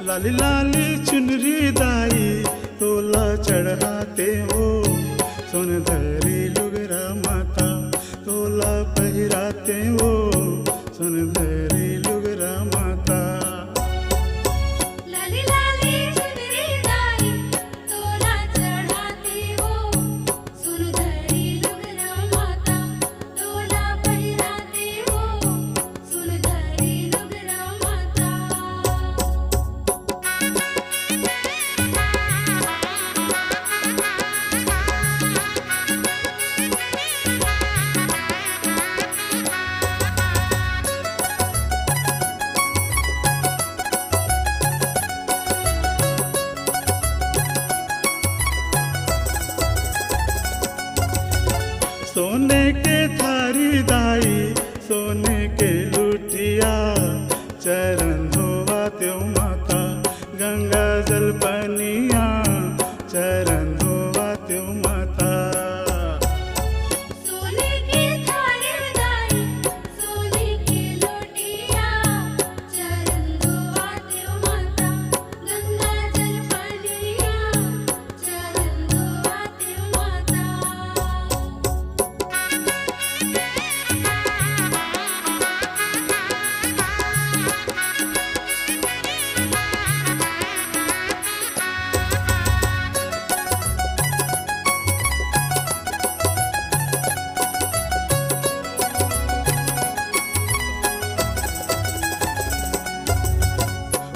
लाली लाली चुनरी दाई तोला चढ़ाते हो, सोनधरी लुगरा माता तोला पहिराते हो, सोनधरी लुगरा माता। लाली लाली चुनरी दाई तोला चढ़ाते हो, सोनधरी लुगरा माता तोला पहिराते हो, सोनधरी लुगरा माता। सोने के थारी दाई सोने के लुटिया, चरण धोवाते हो माता गंगा जल पनिया, चरण धोवाते हो माता। सोने की थारी दाई सोने की लोटिया, चरण धोवाते हो माता गंगा जल पनिया, चरण धोवाते हो माता।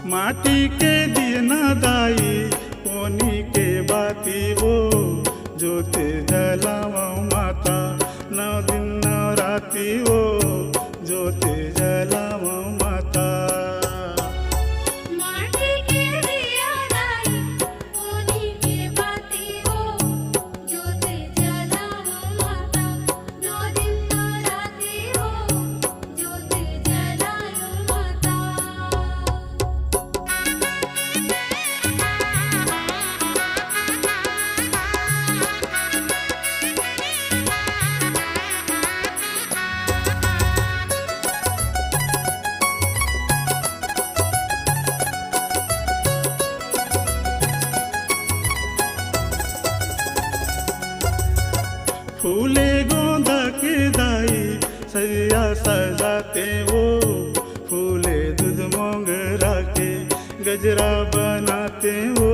माटी के दियना दाई कोनी के बाती वो, ज्योति जलावा माता नौ दिन नौ राती वो, ज्योति जलावा माता। माटी के दिया दाई कोनी के बाती हो, ज्योति जलाओ माता नौ दिन नौ राती हो, ज्योति जलाओ माता। फूले गोंदा के दाई सजिया सजाते वो, फूले दूध मोंगरा के गजरा बनाते वो,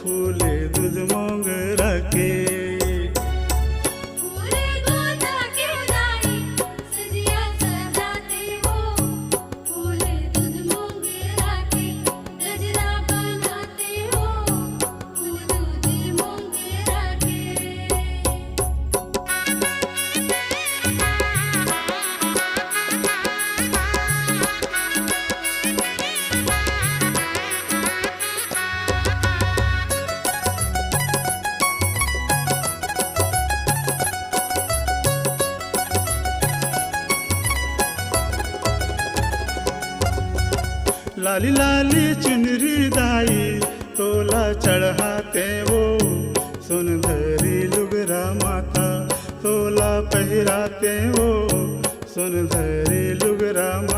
फूले दूध मोंगरा के। फूले गोंदा के दाई सजिया सजाते हो, फूले दूध मोंगरा के गजरा बनाते हो, फूल दूध मोंगरा के। लाली लाली चुनरी दाई तोला चढ़ाते वो, सोनधरी लुगरा माता तोला पहिराते हो, सोनधरी लुगरा माता।